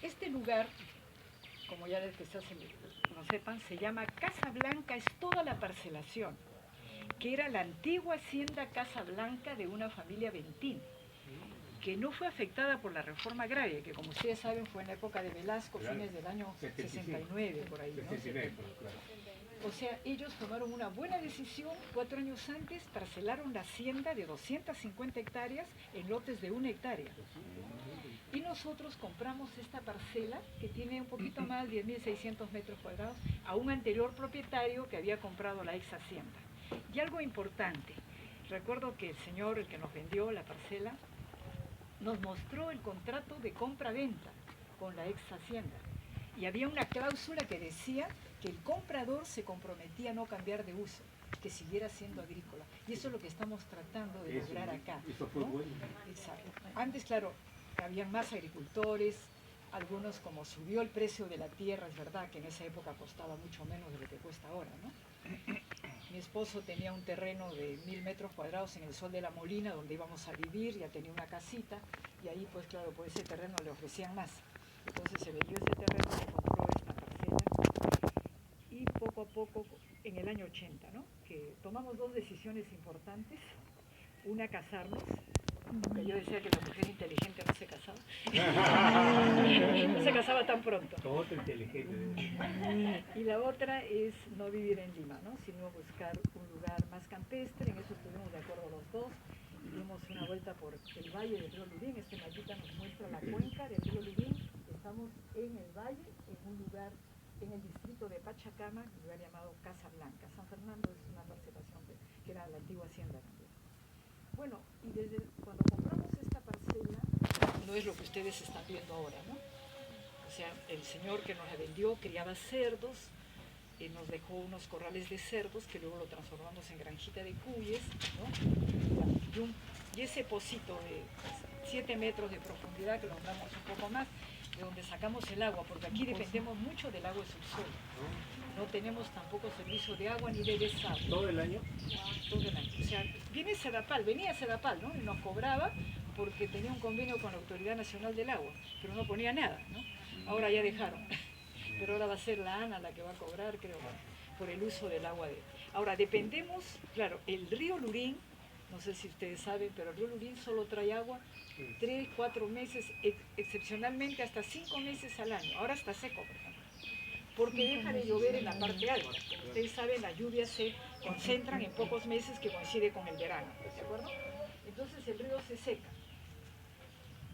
Este lugar, como ya quizás no sepan, se llama Casa Blanca, es toda la parcelación, que era la antigua hacienda Casa Blanca de una familia Bentín, que no fue afectada por la reforma agraria, que como ustedes saben fue en la época de Velasco, claro, fines del año 69, por ahí, ¿no? 69, claro. O sea, ellos tomaron una buena decisión, 4 años antes parcelaron la hacienda de 250 hectáreas en lotes de 1 hectárea. Y nosotros compramos esta parcela, que tiene un poquito más, 10.600 metros cuadrados, a un anterior propietario que había comprado la ex hacienda. Y algo importante, recuerdo que el señor, el que nos vendió la parcela, nos mostró el contrato de compra-venta con la ex hacienda. Y había una cláusula que decía que el comprador se comprometía a no cambiar de uso, que siguiera siendo agrícola. Y eso es lo que estamos tratando de lograr acá, eso fue, ¿no? Bueno. Exacto. Antes, claro, habían más agricultores, algunos, como subió el precio de la tierra, es verdad que en esa época costaba mucho menos de lo que cuesta ahora, ¿no? Mi esposo tenía un terreno de 1000 metros cuadrados en el Sol de la Molina, donde íbamos a vivir, ya tenía una casita, y ahí, pues claro, por ese terreno le ofrecían más. Entonces se vendió ese terreno, se compró esta parcela, y poco a poco, en el año 80, ¿no?, que tomamos 2 decisiones importantes. Una, casarnos, que yo decía que la mujer inteligente no se casaba. No se casaba tan pronto. Otro inteligente. Y la otra es no vivir en Lima, ¿no?, sino buscar un lugar más campestre. En eso estuvimos de acuerdo los dos. Dimos una vuelta por el valle del río Lurín. Este mapita nos muestra la cuenca del río Lurín. Estamos en el valle, en un lugar en el distrito de Pachacama, un lugar llamado Casa Blanca. San Fernando es una parcelación que era la antigua hacienda también. Bueno, y desde cuando compramos esta parcela, no es lo que ustedes están viendo ahora, ¿no? O sea, el señor que nos la vendió criaba cerdos, nos dejó unos corrales de cerdos que luego lo transformamos en granjita de cuyes, ¿no? Y ese pocito de 7 metros de profundidad, que lo damos un poco más, de donde sacamos el agua, porque aquí dependemos mucho del agua de subsuelo. No tenemos tampoco servicio de agua ni de desagüe. ¿Todo el año? Todo el año. O sea, venía Sedapal, ¿no?, y nos cobraba porque tenía un convenio con la Autoridad Nacional del Agua, pero no ponía nada, ¿no? Ahora ya dejaron. Pero ahora va a ser la ANA la que va a cobrar, creo, por el uso del agua. Ahora, dependemos, claro, el río Lurín, no sé si ustedes saben, pero el río Lurín solo trae agua 3, 4 meses, excepcionalmente hasta 5 meses al año. Ahora está seco, por ejemplo, porque deja de llover en la parte alta. Como ustedes saben, las lluvias se concentran en pocos meses, que coincide con el verano, ¿de acuerdo? Entonces el río se seca.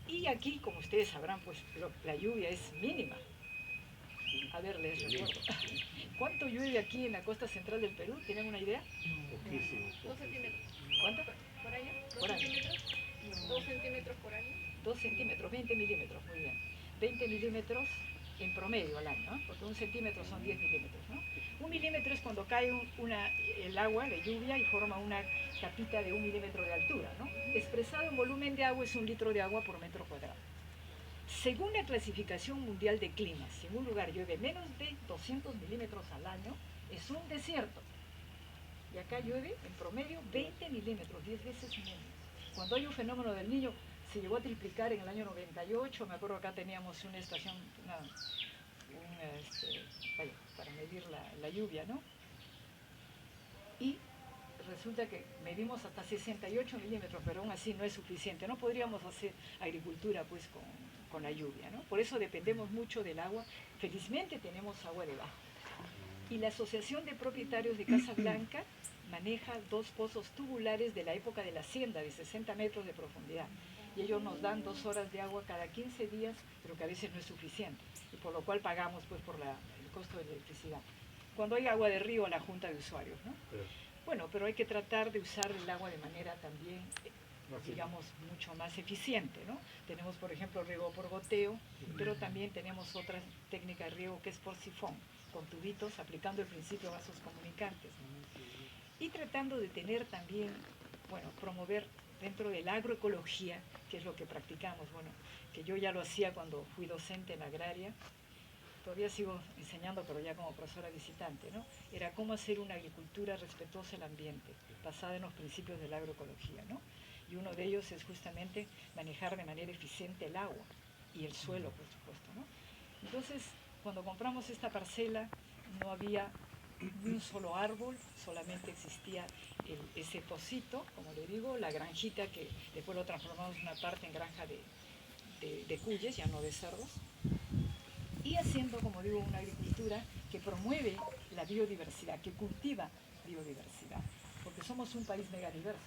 Y aquí, como ustedes sabrán, pues la lluvia es mínima. A ver, les recuerdo. ¿Cuánto llueve aquí en la costa central del Perú? ¿Tienen una idea? Poquísimo. 2 centímetros. ¿Cuánto? ¿Por año? Por año. 2 centímetros por año. 2 centímetros, 20 milímetros, muy bien. 20 milímetros en promedio al año, ¿no? Porque 1 centímetro son 10 milímetros, ¿no? 1 milímetro es cuando cae el agua, la lluvia, y forma una capita de 1 milímetro de altura, ¿no? Expresado en volumen de agua es 1 litro de agua por metro cuadrado. Según la clasificación mundial de climas, si en un lugar llueve menos de 200 milímetros al año, es un desierto. Y acá llueve en promedio 20 milímetros, 10 veces menos. Cuando hay un fenómeno del Niño, se llegó a triplicar en el año 98, me acuerdo acá teníamos una estación, para medir la lluvia, ¿no? Y resulta que medimos hasta 68 milímetros, pero aún así no es suficiente. No podríamos hacer agricultura pues con la lluvia, ¿no? Por eso dependemos mucho del agua. Felizmente tenemos agua debajo. Y la Asociación de Propietarios de Casa Blanca maneja 2 pozos tubulares de la época de la hacienda, de 60 metros de profundidad. Y ellos nos dan 2 horas de agua cada 15 días, pero que a veces no es suficiente. Y por lo cual pagamos pues por el costo de la electricidad. Cuando hay agua de río, la junta de usuarios, ¿no? Bueno, pero hay que tratar de usar el agua de manera también, digamos, mucho más eficiente, ¿no? Tenemos, por ejemplo, riego por goteo, pero también tenemos otra técnica de riego que es por sifón, con tubitos, aplicando el principio de vasos comunicantes. Y tratando de tener también, bueno, promover dentro de la agroecología, que es lo que practicamos, bueno, que yo ya lo hacía cuando fui docente en agraria, todavía sigo enseñando, pero ya como profesora visitante, ¿no? Era cómo hacer una agricultura respetuosa del ambiente, basada en los principios de la agroecología, ¿no? y uno de ellos es justamente manejar de manera eficiente el agua y el suelo, por supuesto, ¿no? Entonces, cuando compramos esta parcela, no había ni un solo árbol, solamente existía ese pocito, como le digo, la granjita que después lo transformamos una parte en granja de cuyes, ya no de cerdos, y haciendo, como digo, una agricultura que promueve la biodiversidad, que cultiva biodiversidad, porque somos un país megadiverso,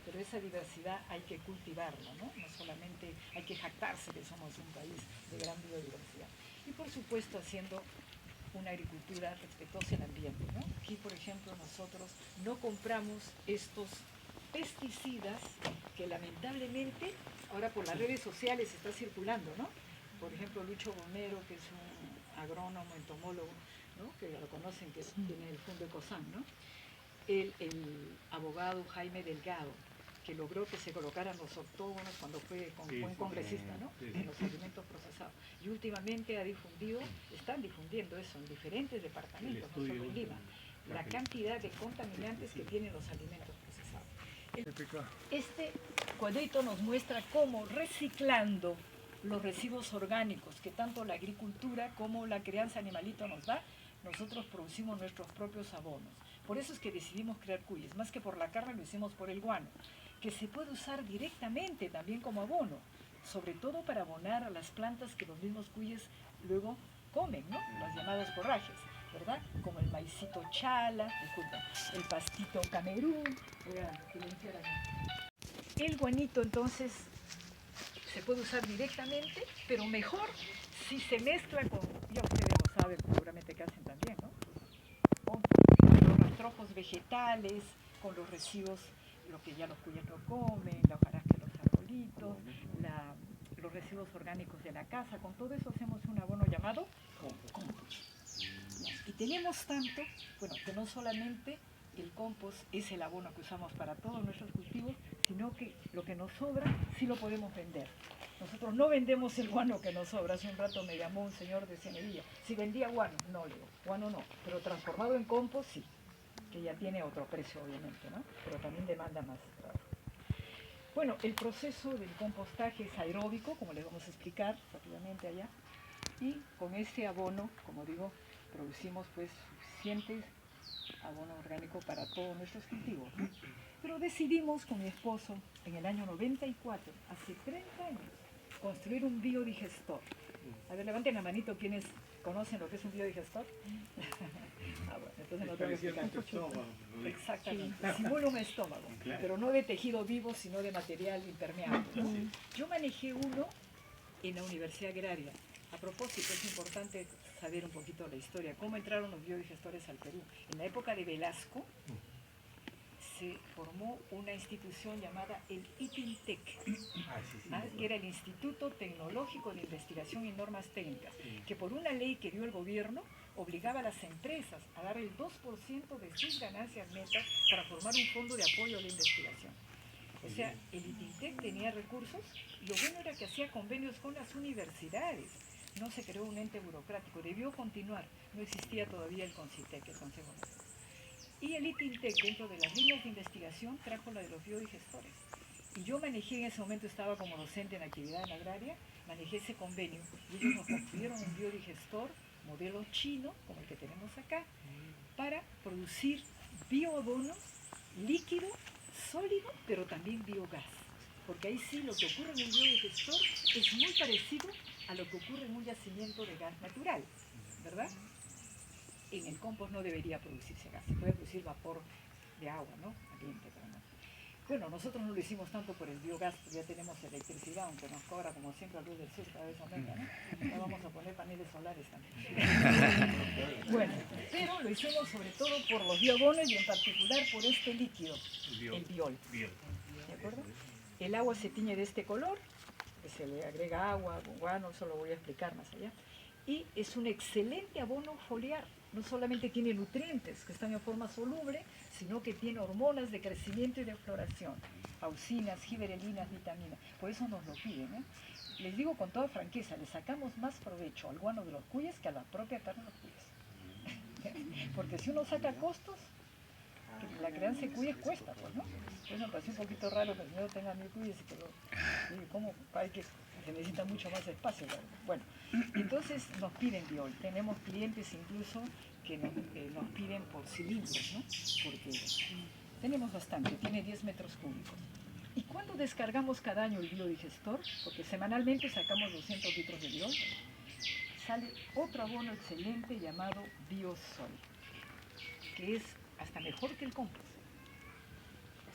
pero esa diversidad hay que cultivarla, ¿no? No solamente hay que jactarse que somos un país de gran biodiversidad. Y por supuesto haciendo una agricultura respetuosa del ambiente, ¿no? Aquí, por ejemplo, nosotros no compramos estos pesticidas que lamentablemente ahora por las redes sociales está circulando, ¿no? Por ejemplo, Lucho Romero, que es un agrónomo, entomólogo, ¿no? Que lo conocen, que tiene el Fondo Ecosán, ¿no? El abogado Jaime Delgado, que logró que se colocaran los octógonos cuando fue buen congresista, ¿no? En los alimentos procesados. Y últimamente están difundiendo eso en diferentes departamentos, no solo en Lima, la cantidad de contaminantes que tienen los alimentos procesados. Este cuadrito nos muestra cómo reciclando los residuos orgánicos que tanto la agricultura como la crianza animalito nos da, nosotros producimos nuestros propios abonos. Por eso es que decidimos crear cuyes, más que por la carne lo hicimos por el guano, que se puede usar directamente también como abono, sobre todo para abonar a las plantas que los mismos cuyes luego comen, ¿no? Las llamadas forrajes, ¿verdad? Como el maicito chala, disculpa, el pastito camerún, voy a silenciar aquí. El guanito entonces se puede usar directamente, pero mejor si se mezcla con, ya ustedes lo saben, seguramente que hacen también, ¿no? Con los rastrojos vegetales, con los residuos, lo que ya los cuyes no comen, la hojarasca de los arbolitos, los residuos orgánicos de la casa, con todo eso hacemos un abono llamado compost. Y tenemos tanto, bueno, que no solamente el compost es el abono que usamos para todos nuestros cultivos, sino que lo que nos sobra sí lo podemos vender. Nosotros no vendemos el guano que nos sobra. Hace un rato me llamó un señor de Cienevilla. Si vendía guano, no, le digo, guano no, pero transformado en compost sí, que ya tiene otro precio obviamente, ¿no? Pero también demanda más trabajo. Bueno, el proceso del compostaje es aeróbico, como les vamos a explicar rápidamente allá, y con este abono, como digo, producimos pues suficientes abono orgánico para todos nuestros cultivos, ¿no? Pero decidimos con mi esposo en el año 94, hace 30 años, construir un biodigestor. A ver, levanten la manito quienes conocen lo que es un biodigestor. Bueno, entonces no tengo que explicar. Exactamente, simula un estómago, pero no de tejido vivo, sino de material impermeable, ¿no? Yo manejé uno en la Universidad Agraria. A propósito, es importante saber un poquito la historia, cómo entraron los biodigestores al Perú. En la época de Velasco se formó una institución llamada el ITINTEC, que era el Instituto Tecnológico de Investigación y Normas Técnicas, que por una ley que dio el gobierno obligaba a las empresas a dar el 2% de sus ganancias netas para formar un fondo de apoyo a la investigación. O sea, el ITINTEC tenía recursos y lo bueno era que hacía convenios con las universidades. No se creó un ente burocrático, debió continuar. No existía todavía el CONCITEC, el Consejo Nacional. Y el ITINTEC, dentro de las líneas de investigación, trajo la de los biodigestores. Y yo manejé, en ese momento estaba como docente en actividad en agraria, manejé ese convenio. Y ellos nos construyeron un biodigestor, modelo chino, como el que tenemos acá, para producir bioabonos, líquido, sólido, pero también biogás. Porque ahí sí lo que ocurre en un biodigestor es muy parecido a lo que ocurre en un yacimiento de gas natural, ¿verdad? En el compost no debería producirse gas, se puede producir vapor de agua, ¿no? Caliente, pero no. Bueno, nosotros no lo hicimos tanto por el biogás, porque ya tenemos electricidad, aunque nos cobra como siempre la luz del sur, cada vez aumenta, ¿no? Ya vamos a poner paneles solares también. Bueno, pero lo hicimos sobre todo por los bioabonos y en particular por este líquido, el biol. ¿De acuerdo? El agua se tiñe de este color, que se le agrega agua, guano, eso lo voy a explicar más allá. Y es un excelente abono foliar. No solamente tiene nutrientes que están en forma soluble, sino que tiene hormonas de crecimiento y de floración, auxinas, giberelinas, vitaminas. Por eso nos lo piden, ¿eh? Les digo con toda franqueza, le sacamos más provecho al guano de los cuyes que a la propia carne de los cuyes. Porque si uno saca costos, la crianza de cuyes cuesta, pues, ¿no? Pues me pareció un poquito raro que el señor tenga 1000 cuyes, pero digo, ¿cómo? Hay que, se necesita mucho más espacio. Bueno, entonces nos piden biol. Tenemos clientes incluso que nos piden por cilindros, ¿no? Porque tenemos bastante, tiene 10 metros cúbicos. ¿Y cuándo descargamos cada año el biodigestor? Porque semanalmente sacamos 200 litros de biol. Sale otro abono excelente llamado Biosol, que es hasta mejor que el compost.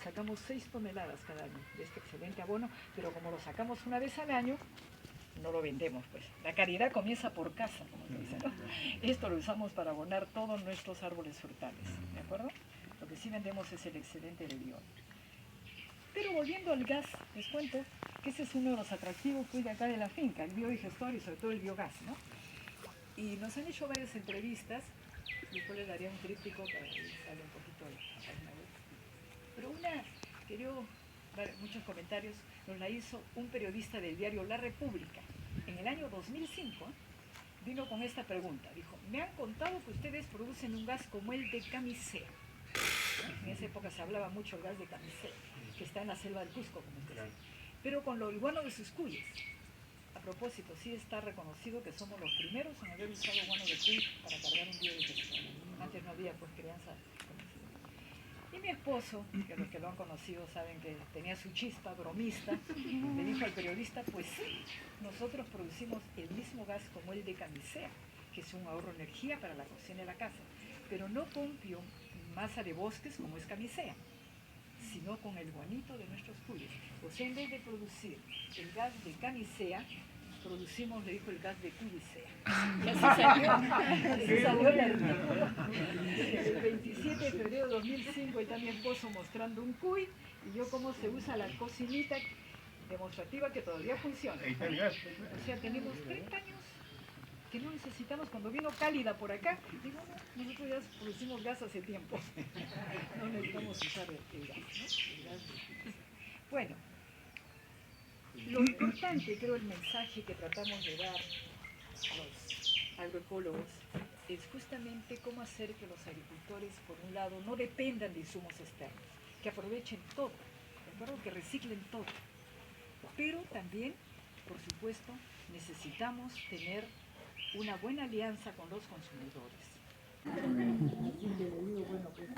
Sacamos 6 toneladas cada año de este excelente abono, pero como lo sacamos una vez al año, no lo vendemos, pues. La caridad comienza por casa, como se dice, ¿no? Esto lo usamos para abonar todos nuestros árboles frutales, ¿de acuerdo? Lo que sí vendemos es el excedente de biol. Pero volviendo al gas, les cuento que ese es uno de los atractivos pues, de acá de la finca, el biodigestor y sobre todo el biogás, ¿no? Y nos han hecho varias entrevistas, después les daría un tríptico para que sale un poquito de la página web. Pero una que dio muchos comentarios, nos la hizo un periodista del diario La República. En el año 2005 vino con esta pregunta, dijo, me han contado que ustedes producen un gas como el de camisea. En esa época se hablaba mucho del gas de camisea, que está en la selva del Cusco, como usted sabe, pero con lo iguano de sus cuyes. A propósito, sí está reconocido que somos los primeros en haber usado guano de cuy para cargar un biodigestor. Antes no había pues crianza conocida. Y mi esposo, que los que lo han conocido saben que tenía su chispa bromista, le dijo al periodista, pues sí, nosotros producimos el mismo gas como el de camisea, que es un ahorro de energía para la cocina de la casa, pero no con biomasa de bosques como es camisea, sino con el guanito de nuestros cuyes. O sea, en vez de producir el gas de camisea, producimos, le dijo, el gas de cuyicea. Y así salió el artículo. El 27 de febrero de 2005 está mi esposo mostrando un cuy y yo cómo se usa la cocinita demostrativa que todavía funciona. O sea, tenemos 30 años que no necesitamos. Cuando vino Cálida por acá, digo, no, nosotros ya producimos gas hace tiempo. No necesitamos usar el gas, ¿no? El gas de... Bueno, lo importante, creo, el mensaje que tratamos de dar a los agroecólogos es justamente cómo hacer que los agricultores, por un lado, no dependan de insumos externos, que aprovechen todo, ¿de acuerdo? Que reciclen todo. Pero también, por supuesto, necesitamos tener una buena alianza con los consumidores. Así que le digo, bueno, pues